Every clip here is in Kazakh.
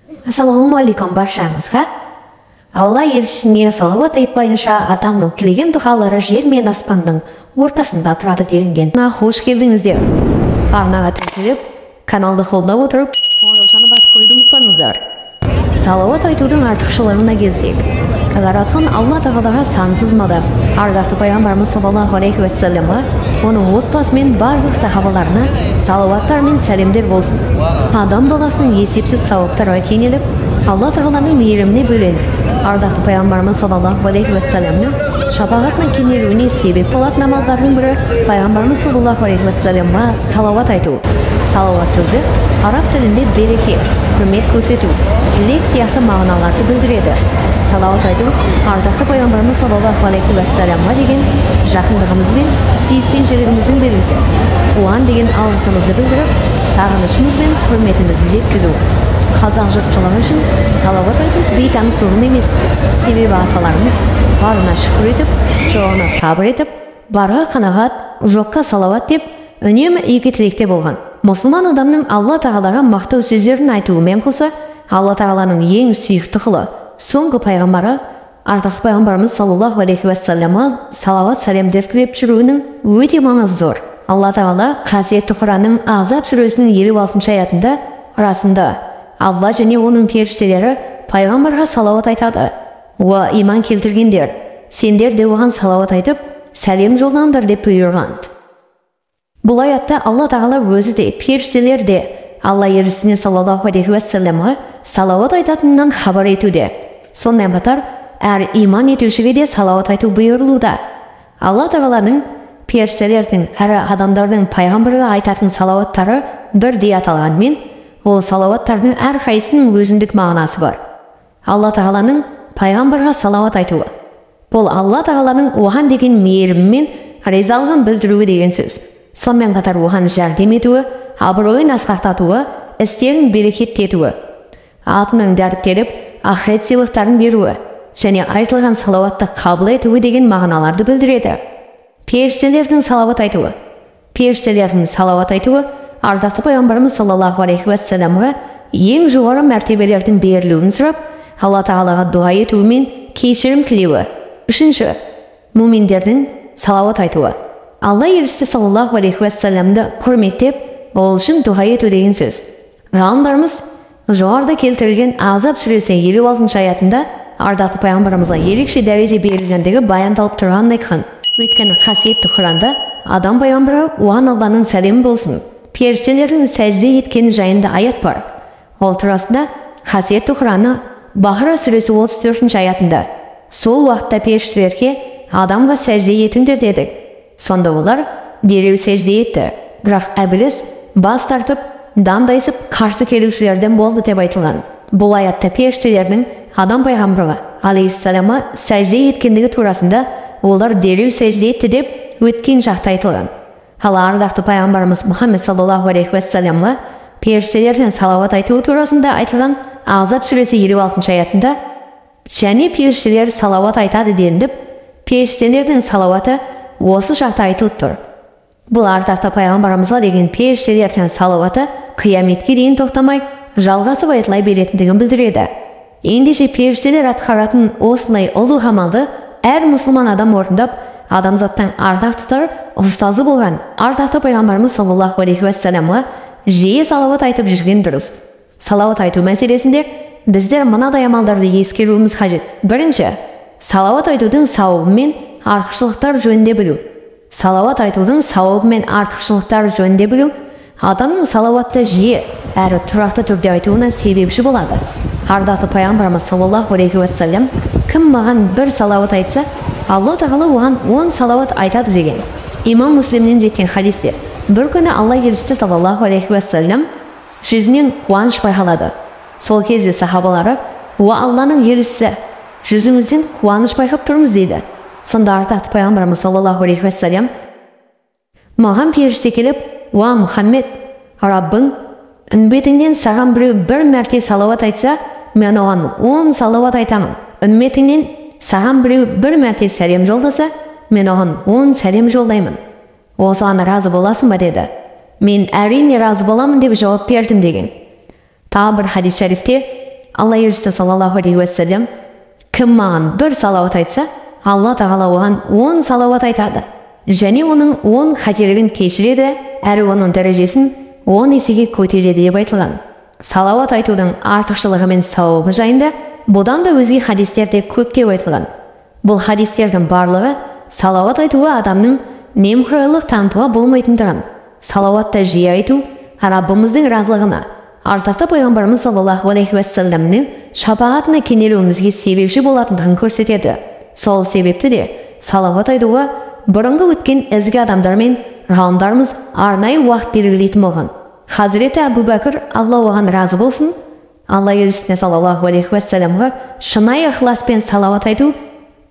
Ассалаумағалейкум баршаңызға. Алла елшісіне салауат айтпайынша адамның тілеген дұғалары жер мен аспанның ортасында тұрады делінген. Хош келдіңіздер. Арнаға тіркеліп, каналды қолдап отырып, қоңыраушаны басып қойды ұмытпаңыздар. Салауат айтудың артықшылығына келсек, жаратқан Алла тағалаға сансыз мадақ, ардақты пайғамбарымыз саллаллаху алейхи уассаламға, оның отбасы мен барлық сахабаларына салауаттар мен сәлемдер болсын. Адам баласының есепсіз сауаптарға кенеліп, Алла тағаланың мейіріміне бөленіп, ардақты пайғамбарымыз саллаллаху алейхи уассаламның шапағатына кенелуіне себеп болатын амалдардың бірі пайғамбарымыз саллаллаху алейхи уассаламға салауат айту. Салауат сөзі араб тілінде береке, құрмет көрсету, тілек сияқты мағыналарды білдіреді. Салауат айту ардақты пайғамбарымыз саллаллаху алейхи уассаламға деген жақындығымыз бен сүйіспеншілігіміздің белгісі. Оған деген алғысымызды білдіріп, сағынышымыз бен құрметімізді жеткізу. Қазақ жұртшылығы үшін салауат айту бейтаныс ұғым емес. Себебі аталарымыз барына шүкір етіп, жоғына сабыр етіп, барға қанағат, жоққа салауат деп үнемі игі тілекте болған. Мұсылман адамның Алла тағалаға мақтау сөздерін айтуымен қоса, Алла тағаланың ең сүйікті құлы, соңғы пайғамбары, ардақты пайғамбарымыз саллаллаху алейхи уассаламға салауат сәлемдер тілеп жүруінің өте маңызы зор. Алла тағала қасиетті Құранның Ахзаб сүресінің 56 аятында расында Алла және оның періштелері пайғамбарға салауат айтады. Уа иман келтіргендер, сендер де оған салауат айтып, сәлем жолдаңдар деп бұйырған. Бұл аятта Алла тағала өзі де, періштелер де Алла елшісіне саллаллаху алейхи уассаламға салауат айтатынынан хабар етуде. Сонымен қатар, әр иман етушіге де салауат айту бұйырылуда. Алла тағаланың періштелердің әрі адамдардың пайғамбарға айтатын салауаттары бірдей аталғанмен, ол салауаттардың әр қайсының өзіндік мағынасы бар. Алла тағаланың пайғамбарға салауат айтуы. Бұл Алла тағаланың оған деген мейірімі мен ризалығын білдіруі деген сөз. Сонымен қатар оған жәрдем етуі, абыройын асқақтатуы, істерін берекеттетуі, атының дәріптеліп, ақырет сыйлықтарын беруі және айтылған салауатты қабыл етуі деген мағыналарды білдіреді. Періштелердің салауат айтуы. Періштелердің салауат айтуы ардақты пайғамбарымыз саллаллаху алейхи уассаламға ең жоғары мәртебелердің берілуін сұрап, Алла тағалаға дуа етуі мен кешірім тілеуі. Үшінші, муминдердің салауат айтуы. Алла елшісі саллаллаху алейхи уассаламды құрметтеп, ол үшін дуа ету деген сөз. Ғалымдарымыз жоғарыда келтірілген Ахзаб сүресі 56 аятында ардақты пайғамбарымызға ерекше дәреже берілгендігі баяндалып тұрғанын айтқан. Өйткені қасиетті Құранда адам пайғамбарға оған Алланың сәлемі болсын, періштелердің сәжде еткені жайында аят бар. Ол турасында қасиетті Құраны Бақара сүресі 34 аятында сол уақытта періштелерге адамға сәжде етіңдер дедік. Сонда олар дереу сәжде етті. Бірақ әбіліс бас тартып, дандайсып қарсы келушілерден болды деп айтылған. Бұл аятта періштелердің адам пайғамбарға алейхиссаламға сәжде еткендігі турасында олар дереу сәжде етті деп өткен шақта айтылған. Ал ардақты пайғамбарымыз Мұхаммед саллаллаху алейхи уассаламға періштелерден салауат айтуы турасында айтылған Ахзаб сүресі 56 аятында және періштелер салауат айтады делініп, періштелердің салауаты осы шақта айтылып тұр. Бұл ардақты пайғамбарымызға деген періштелердің салауаты қияметке дейін тоқтамай, жалғасып айтылай беретіндігін білдіреді. Ендеше періштелер атқаратын осылай ұлы амалды әр мұсылман адам орындап, адамзаттың ардақтылар ұстазы болған ардақты пайғамбарымыз саллаллаху алейхи уассаламға жиі салауат айтып жүрген дұрыс. Салауат айту мәселесінде біздер мынадай амалдарды ескеруіміз қажет. Бірінші, салауат айтудың сауабы мен артықшылықтар жөнінде білу. Салауат айтудың сауабы мен артықшылықтар жөнінде білу адамның салауатты жиі әрі тұрақты түрде айтуына себепші болады. Ардақты пайғамбарымыз саллаллаху алейхи уассалам кім маған бір салауат айтса, Алла тағала оған 10 салауат айтады деген. Имам Муслимнен жеткен хадистер. Бір күні Алла елшісі саллаллаху алейхи уассалам жүзінен қуаныш байқалады. Сол кезде сахабалары, «Уа Алланың елшісі, жүзіңізден қуаныш байқап тұрмыз» дейді. Сонда ардақты пайғамбарымыз саллаллаху алейхи уассалам маған періште келіп, «Уа Мұхаммед, Раббың үмбетіңнен саған біреу бір мәрте салауат айтса, мен оған 10 салауат айтамын. Үмбетіңнен саған біреу бір мәрте сәлем жолдаса, мен оған 10 сәлем жолдаймын. Осыған разы боласың ба?» деді. Мен әрине разы боламын деп жауап бердім деген. Тағы бір хадис шарифте Алла елшісі саллаллаху алейхи уассалам, кім маған бір салауат айтса, Алла тағала оған 10 салауат айтады. Және оның 10 қателігін кешіреді, әрі оның дәрежесін 10 есеге көтереді деп айтылған. Салауат айтудың артықшылығы мен сауабы жайында бұдан да өзге хадистерде көптеп айтылған. Бұл хадистердің барлығы салауат айтуға адамның немқұрайлық танытуға болмайтындығын, салауатты жиі айту Раббымыздың разылығына, ардақты пайғамбарымыз саллаллаху алейхи уассаламның шапағатына кенелуімізге себепші болатындығын көрсетеді. Сол себепті де салауат айтуға бұрынғы өткен ізгі адамдар мен ғалымдарымыз арнайы уақыт белгілейтін болған. Хазіреті Әбу Бәкір, Алла оған разы болсын, Алла елшісіне саллаллаху алейхи уассаламға шынайы ықыласпен салауат айту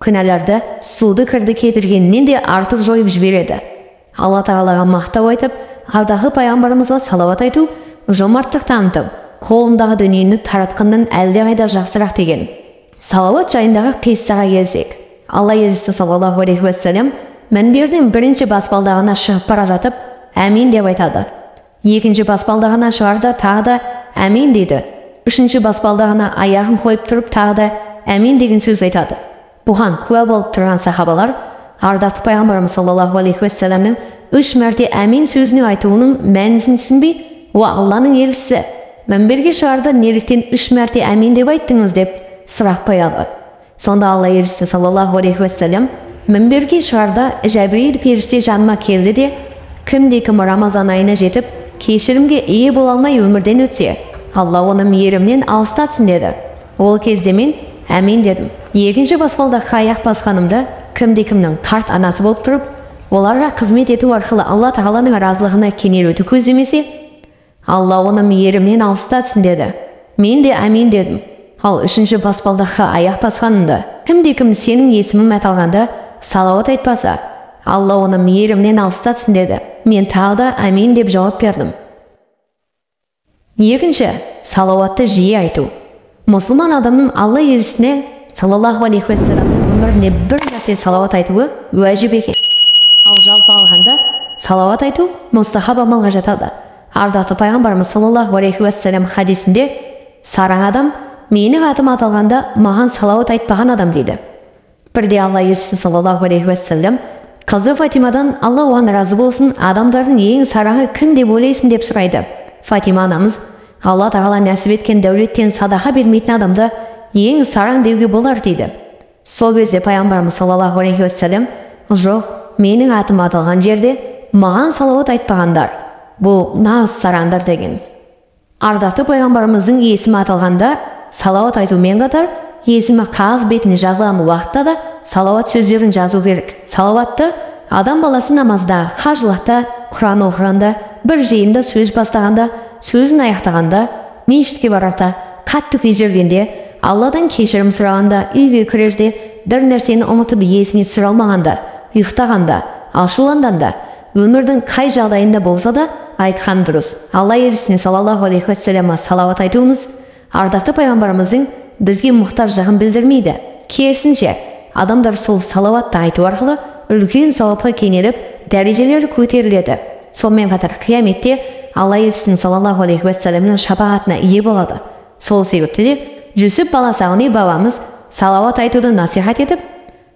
күнәларды суды кірді кетіргеннен де артық жойып жібереді. Алла тағалаға мақтау айтып, ардақты пайғамбарымызға салауат айту жомарттық танытып, қолындағы дүниені таратқаннан әлдеқайда жақсырақ деген. Салауат жайындағы қиссаға келсек, Алла елшісі саллаллаху алейхи уассалам мінбердің бірінші баспалдағына шығып бара жатып, әмин деп айтады. Екінші баспалдағына шығарда тағы да әмин дейді. Үшінші баспалдағына аяғын қойып тұрып тағы да әмин деген сөз айтады. Бұған куә болып тұрған сахабалар ардақты пайғамбарымыз саллаллаху алейхи уассаламның 3 мәрте әмин сөзіне айтуының мәнісін түсінбей, Алланың елшісі, мінберге шығарда неліктен 3 мәрте әмин деп айттыңыз деп сұрақ қояды. Сонда Алла елшісі саллаллаху алейхи уассалам мінберге шығарда Жәбірейіл періште жаныма келді де, кім Рамазан айына жетіп, кешірімге ие бола алмай өмірден өтсе, Алла оны мейірімнен алыстатсын деді. Ол кезде мен әмин дедім. Екінші баспалдаққа аяқ басқанымда кімнің қарт анасы болып тұрып, оларға қызмет ету арқылы Алла тағаланың разылығына кенелуді көздемесе, Алла оны мейірімнен алыстатсын деді. Мен де әмин дедім. Ал үшінші баспалдаққа аяқ басқанымда кім сенің есімім аталғанда салауат айтпаса, Алла оны мейірімнен алыстатсын деді. Мен тағы да әмин деп жауап бердім. Екінші, салауатты жиі айту. Мұсылман адамның Алла елшісіне саллаллаху алейхи уассаламның өміріне бір мәрте салауат айтуы уәжіп екен. Ал жалпы алғанда салауат айту мұстахаб амалға жатады. Ардақты пайғамбарымыз саллаллаху алейхи уассалам хадисінде сараң адам менің атым аталғанда маған салауат айтпаған адам дейді. Бірде Алла елшісі саллаллаху алейхи уассалам қызы Фатимадан Алла оған разы болсын, адамдардың ең сараңы кім деп ойлайсың деп сұрайды. Фатима анамыз, Алла тағала нәсіп еткен дәулеттен садақа бермейтін адамды ең сараң деуге болар дейді. Сол кезде пайғамбарымыз саллаллаху алейхи уассалам, жоқ, менің атым аталған жерде маған салауат айтпағандар, бұл нағыз сараңдар деген. Ардақты пайғамбарымыздың есімі аталғанда салауат айтумен қатар, есімі қағаз бетіне жазылған уақытта да салауат сөздерін жазу керек. Салауатты адам баласы намазда, қажылықта, Құран оқығанда, бір жиында сөз бастағанда, сөзін аяқтағанда, мешітке барарда, қатты күйзелгенде, Алладан кешірім сұрағанда, үйге кірерде, бір нәрсені ұмытып есіне түсіре алмағанда, ұйықтағанда, ашуланғанда, өмірдің қай жағдайында болса да айтқан дұрыс. Алла елшісіне саллаллаху алейхи уассаламға салауат айтуымыз ардақты пайғамбарымыздың бізге мұқтаждығын білдірмейді. Керісінше, адамдар сол салауатты айту арқылы үлкен сауапқа кенеліп, дәрежелері көтеріледі. Сонымен қатар қияметте Алла елшісінің саллаллаху алейхи уассаламның шапағатына ие болады. Сол себепті де Жүсіп баласы Ауни бабамыз салауат айтуды насихат етіп,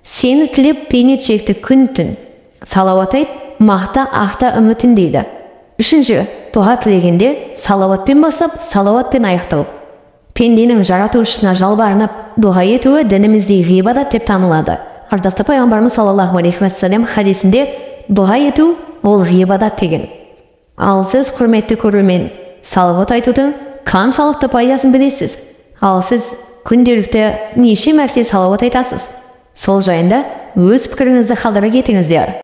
сені тілеп пейнет шекті күн түн. Салауат айт, мақта ақта үмітін дейді. Үшінші, дұға тілегенде салауатпен бастап, салауатпен аяқтау. Пенденің жаратушысына жалбарынып, дұға етуі дінімізде ғибадат деп танылады. Ардақты пайғамбарымыз саллаллаху алейхи уассалам хадисінде дұға ету ол ғибадат деген. Ал сіз, құрметті көрермен, салауат айтудың қаншалықты пайдасын білесіз? Ал сіз күнделікті неше мәрте салауат айтасыз? Сол жайында өз пікіріңізді қалдыра кетіңіздер.